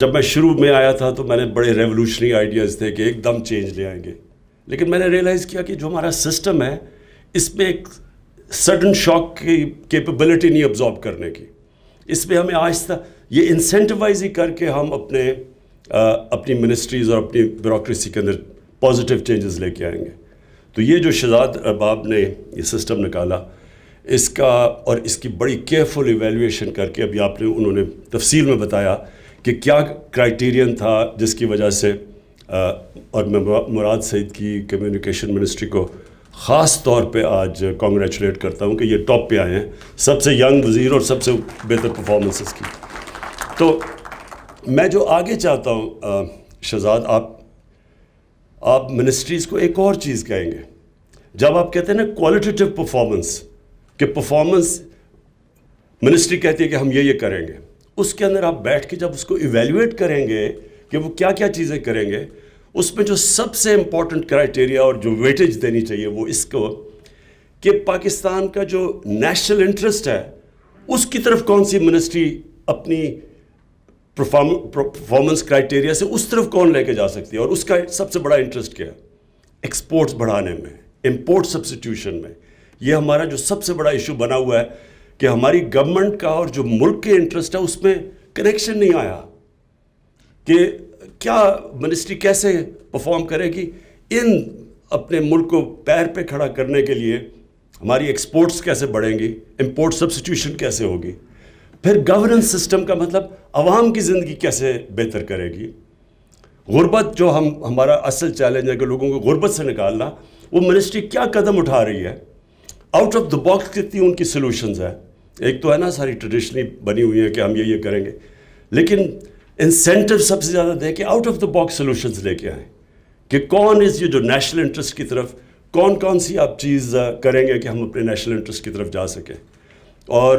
جب میں شروع میں آیا تھا تو میں نے بڑے ریولوشنری آئیڈیاز تھے کہ ایک دم چینج لے آئیں گے، لیکن میں نے ریئلائز کیا کہ جو ہمارا سسٹم ہے اس میں ایک سڈن شاک کی کیپیبلٹی نہیں ابزارب کرنے کی. اس میں ہمیں آہستہ یہ انسینٹیوائز ہی کر کے ہم اپنی منسٹریز اور اپنی بیوروکریسی کے اندر پازیٹیو چینجز لے کے آئیں گے. تو یہ جو شہزاد ارباب نے یہ سسٹم نکالا اس کا اور اس کی بڑی کیئرفل ایویلیویشن کر کے ابھی انہوں نے تفصیل میں بتایا کہ کیا کرائیٹیرین تھا جس کی وجہ سے اور میں مراد سعید کی کمیونیکیشن منسٹری کو خاص طور پہ آج کانگریچولیٹ کرتا ہوں کہ یہ ٹاپ پہ آئے ہیں، سب سے ینگ وزیر اور سب سے بہتر پرفارمنسز کی. تو میں جو آگے چاہتا ہوں شہزاد، آپ منسٹریز کو ایک اور چیز کہیں گے. جب آپ کہتے ہیں نا کوالٹیٹیو پرفارمنس، کہ پرفارمنس منسٹری کہتی ہے کہ ہم یہ کریں گے، اس کے اندر آپ بیٹھ کے جب اس کو ایویلیویٹ کریں گے کہ وہ کیا کیا چیزیں کریں گے، اس میں جو سب سے امپورٹنٹ کرائیٹیریا اور جو ویٹیج دینی چاہیے وہ اس کو کہ پاکستان کا جو نیشنل انٹرسٹ ہے اس کی طرف کون سی منسٹری اپنی پرفارمنس کرائیٹیریا سے اس طرف کون لے کے جا سکتی ہے، اور اس کا سب سے بڑا انٹرسٹ کیا ہے؟ ایکسپورٹس بڑھانے میں، امپورٹ سبسٹیوشن میں. یہ ہمارا جو سب سے بڑا ایشو بنا ہوا ہے کہ ہماری گورنمنٹ کا اور جو ملک کے انٹرسٹ ہے اس میں کنیکشن نہیں آیا کہ کیا منسٹری کیسے پرفارم کرے گی ان اپنے ملک کو پیر پہ کھڑا کرنے کے لیے. ہماری ایکسپورٹس کیسے بڑھیں گی، امپورٹ سبسٹیوشن کیسے ہوگی، پھر گورننس سسٹم کا مطلب عوام کی زندگی کیسے بہتر کرے گی. غربت جو ہمارا اصل چیلنج ہے کہ لوگوں کو غربت سے نکالنا، وہ منسٹری کیا قدم اٹھا رہی ہے، آؤٹ آف دا باکس کتنی ان کی سلوشنز ہیں. ایک تو ہے نا ساری ٹریڈیشنلی بنی ہوئی ہیں کہ ہم یہ کریں گے، لیکن انسینٹیو سب سے زیادہ دے کے out of the box solutions لے کے آئیں کہ کون یہ جو نیشنل انٹرسٹ کی طرف کون سی آپ چیز کریں گے کہ ہم اپنے نیشنل انٹرسٹ کی طرف جا سکیں. اور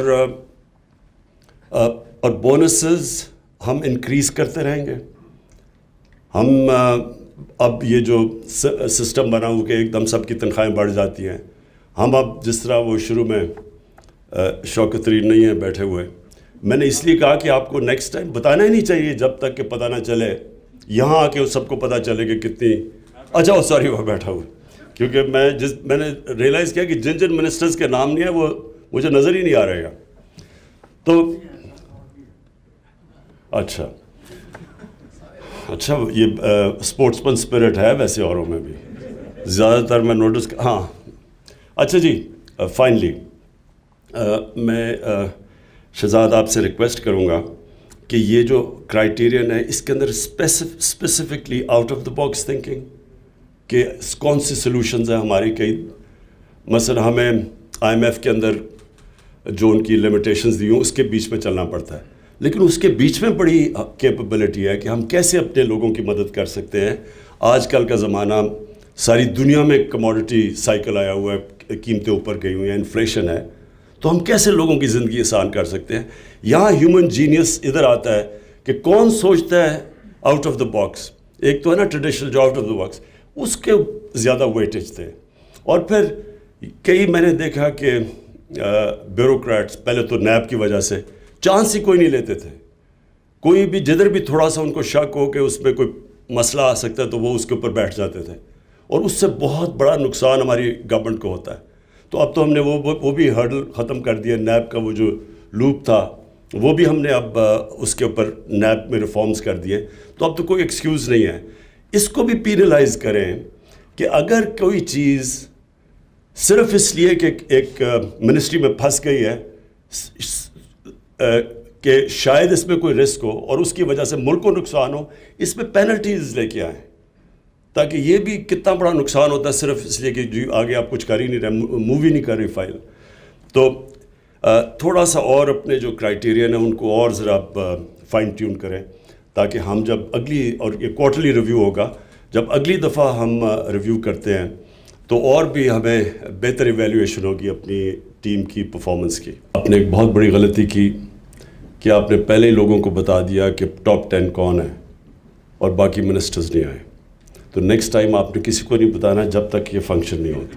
بونسز ہم انکریز کرتے رہیں گے. ہم اب یہ جو سسٹم بنا ہو کہ ایک دم سب کی تنخواہیں بڑھ جاتی ہیں، ہم اب جس طرح وہ شروع میں شوکت ترین نہیں ہیں بیٹھے ہوئے، میں نے اس لیے کہا کہ آپ کو نیکسٹ ٹائم بتانا ہی نہیں چاہیے جب تک کہ پتہ نہ چلے، یہاں آ کے سب کو پتہ چلے کہ کتنی اچھا سوری وہ بیٹھا ہوا. کیونکہ میں نے ریئلائز کیا کہ جن منسٹرز کے نام نہیں ہیں وہ مجھے نظر ہی نہیں آ رہے گا. تو اچھا یہ اسپورٹس مین اسپرٹ ہے ویسے اوروں میں بھی زیادہ تر میں نوٹس ہاں. اچھا جی، فائنلی میں شہزاد آپ سے ریکویسٹ کروں گا کہ یہ جو کرائیٹیرین ہے اس کے اندر specifically out of the box thinking کہ کون سی سلوشنز ہیں ہماری. کئی مثلا ہمیں آئی ایم ایف کے اندر جو ان کی لمیٹیشنز دی ہوں اس کے بیچ میں چلنا پڑتا ہے، لیکن اس کے بیچ میں بڑی کیپیبلٹی ہے کہ ہم کیسے اپنے لوگوں کی مدد کر سکتے ہیں. آج کل کا زمانہ ساری دنیا میں کموڈٹی سائیکل آیا ہوا ہے، قیمتیں اوپر گئی ہوئی ہیں، انفلیشن ہے، تو ہم کیسے لوگوں کی زندگی آسان کر سکتے ہیں. یہاں ہیومن جینیس ادھر آتا ہے کہ کون سوچتا ہے آؤٹ آف دا باکس. ایک تو ہے نا ٹریڈیشنل جو آؤٹ آف دا باکس، اس کے زیادہ ویٹیج تھے. اور پھر کئی میں نے دیکھا کہ بیوروکریٹس پہلے تو نیب کی وجہ سے چانس ہی کوئی نہیں لیتے تھے. کوئی بھی جدھر بھی تھوڑا سا ان کو شک ہو کہ اس میں کوئی مسئلہ آ سکتا ہے تو وہ اس کے اوپر بیٹھ جاتے تھے، اور اس سے بہت بڑا نقصان ہماری گورنمنٹ کو ہوتا ہے. تو اب تو ہم نے وہ بھی ہرڈل ختم کر دیا. نیب کا وہ جو لوپ تھا وہ بھی ہم نے اب اس کے اوپر نیب میں ریفارمز کر دیے. تو اب تو کوئی ایکسکیوز نہیں ہے. اس کو بھی پینلائز کریں کہ اگر کوئی چیز صرف اس لیے کہ ایک منسٹری میں پھنس گئی ہے کہ شاید اس میں کوئی رسک ہو اور اس کی وجہ سے ملک کو نقصان ہو، اس میں پینلٹیز لے کے آئیں تاکہ یہ بھی کتنا بڑا نقصان ہوتا ہے صرف اس لیے کہ جی آگے آپ کچھ کر ہی نہیں رہے، موو ہی نہیں کر رہی فائل. تو تھوڑا سا اور اپنے جو کرائیٹیرین ہیں ان کو اور ذرا فائن ٹیون کریں تاکہ ہم جب اگلی، اور یہ کوارٹرلی ریویو ہوگا، جب اگلی دفعہ ہم ریویو کرتے ہیں تو اور بھی ہمیں بہتر ایویلیویشن ہوگی اپنی ٹیم کی پرفارمنس کی. آپ نے ایک بہت بڑی غلطی کی کہ آپ نے پہلے ہی لوگوں کو بتا دیا کہ ٹاپ 10 کون ہے اور باقی منسٹرز نہیں آئے. تو نیکسٹ ٹائم آپ نے کسی کو نہیں بتانا جب تک یہ فنکشن نہیں ہوتی.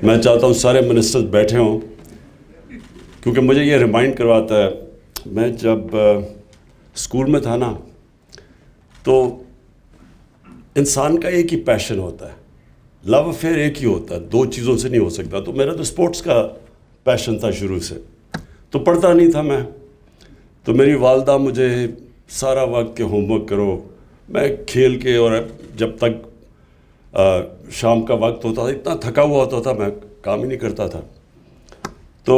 میں چاہتا ہوں سارے منسٹرز بیٹھے ہوں، کیونکہ مجھے یہ ریمائنڈ کرواتا ہے. میں جب اسکول میں تھا نا تو انسان کا ایک ہی پیشن ہوتا ہے, لو افیئر ایک ہی ہوتا ہے, دو چیزوں سے نہیں ہو سکتا. تو میرا تو اسپورٹس کا پیشن تھا شروع سے, تو پڑھتا نہیں تھا میں. تو میری والدہ مجھے سارا وقت کہ ہوم ورک کرو, میں کھیل کے, اور جب تک شام کا وقت ہوتا تھا اتنا تھکا ہوا ہوتا تھا میں کام ہی نہیں کرتا تھا. تو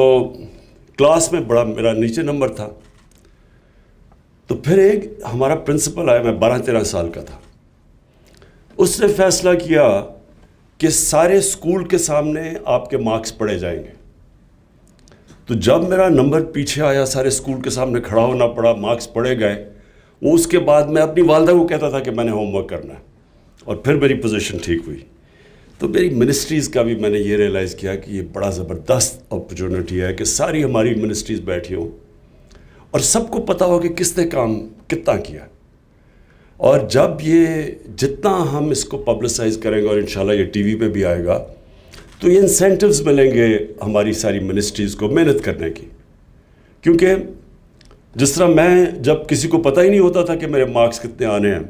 کلاس میں بڑا میرا نیچے نمبر تھا. تو پھر ایک ہمارا پرنسپل آیا, میں 12-13 سال کا تھا. اس نے فیصلہ کیا کہ سارے اسکول کے سامنے آپ کے مارکس پڑھے جائیں گے. تو جب میرا نمبر پیچھے آیا, سارے اسکول کے سامنے کھڑا ہونا پڑا, مارکس پڑھے گئے, وہ اس کے بعد میں اپنی والدہ کو کہتا تھا کہ میں نے ہوم ورک کرنا ہے, اور پھر میری پوزیشن ٹھیک ہوئی. تو میری منسٹریز کا بھی میں نے یہ ریئلائز کیا کہ یہ بڑا زبردست اپرچونٹی ہے کہ ساری ہماری منسٹریز بیٹھی ہوں اور سب کو پتہ ہو کہ کس نے کام کتنا کیا. اور جب یہ جتنا ہم اس کو پبلسائز کریں گے, اور انشاءاللہ یہ ٹی وی پہ بھی آئے گا, تو یہ انسینٹیوز ملیں گے ہماری ساری منسٹریز کو محنت کرنے کی. کیونکہ جس طرح میں, جب کسی کو پتہ ہی نہیں ہوتا تھا کہ میرے مارکس کتنے آنے ہیں,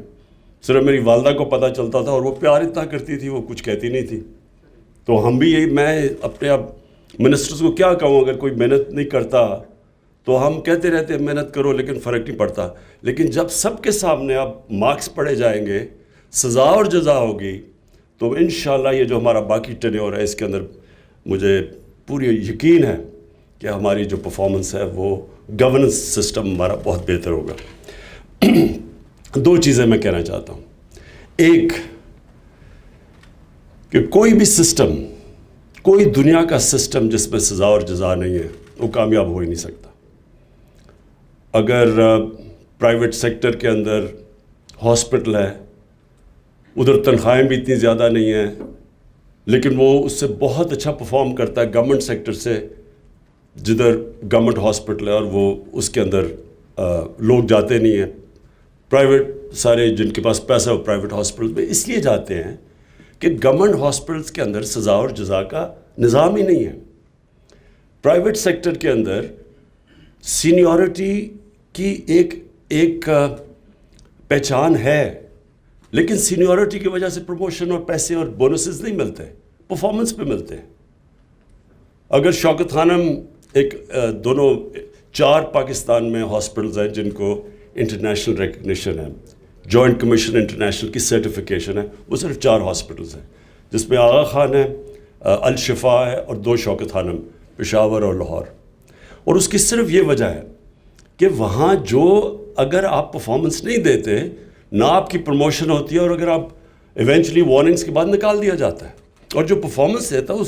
صرف میری والدہ کو پتہ چلتا تھا, اور وہ پیار اتنا کرتی تھی, وہ کچھ کہتی نہیں تھی. تو ہم بھی یہی, میں اپنے اب منسٹرز کو کیا کہوں, اگر کوئی محنت نہیں کرتا تو ہم کہتے رہتے ہیں محنت کرو لیکن فرق نہیں پڑتا. لیکن جب سب کے سامنے اب مارکس پڑھے جائیں گے, سزا اور جزا ہوگی, تو انشاءاللہ یہ جو ہمارا باقی ٹینیور ہے اس کے اندر مجھے پوری یقین ہے کہ ہماری جو پرفارمنس ہے وہ گورننس سسٹم ہمارا بہت بہتر ہوگا. دو چیزیں میں کہنا چاہتا ہوں. ایک کہ کوئی بھی سسٹم, کوئی دنیا کا سسٹم جس میں سزا اور جزا نہیں ہے, وہ کامیاب ہو ہی نہیں سکتا. اگر پرائیویٹ سیکٹر کے اندر ہاسپٹل ہے, ادھر تنخواہیں بھی اتنی زیادہ نہیں ہیں, لیکن وہ اس سے بہت اچھا پرفارم کرتا ہے گورنمنٹ سیکٹر سے, جدھر گورنمنٹ ہاسپٹل ہے اور وہ اس کے اندر لوگ جاتے نہیں ہیں. پرائیویٹ سارے جن کے پاس پیسہ وہ پرائیویٹ ہاسپٹل میں اس لیے جاتے ہیں کہ گورنمنٹ ہاسپٹلس کے اندر سزا اور جزا کا نظام ہی نہیں ہے. پرائیویٹ سیکٹر کے اندر سینیورٹی کی ایک پہچان ہے, لیکن سینیورٹی کی وجہ سے پروموشن اور پیسے اور بونسز نہیں ملتے, پرفارمنس پہ ملتے ہیں. اگر شوکت خانم دونوں 4 پاکستان میں ہاسپٹلز ہیں جن کو انٹرنیشنل ریکگنیشن ہے, جوائنٹ کمیشن انٹرنیشنل کی سرٹیفیکیشن ہے, وہ صرف 4 ہاسپٹلز ہیں, جس میں آغا خان ہے, الشفا ہے, اور 2 شوکت خانم, پشاور اور لاہور. اور اس کی صرف یہ وجہ ہے کہ وہاں جو اگر آپ پرفارمنس نہیں دیتے, نہ آپ کی پروموشن ہوتی ہے, اور اگر آپ ایونچولی وارننگز کے بعد نکال دیا جاتا ہے. اور جو پرفارمنس دیتا ہے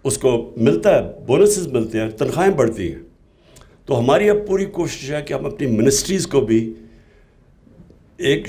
اس کو ملتا ہے, بونسز ملتے ہیں, تنخواہیں بڑھتی ہیں. تو ہماری اب پوری کوشش ہے کہ ہم اپنی منسٹریز کو بھی ایک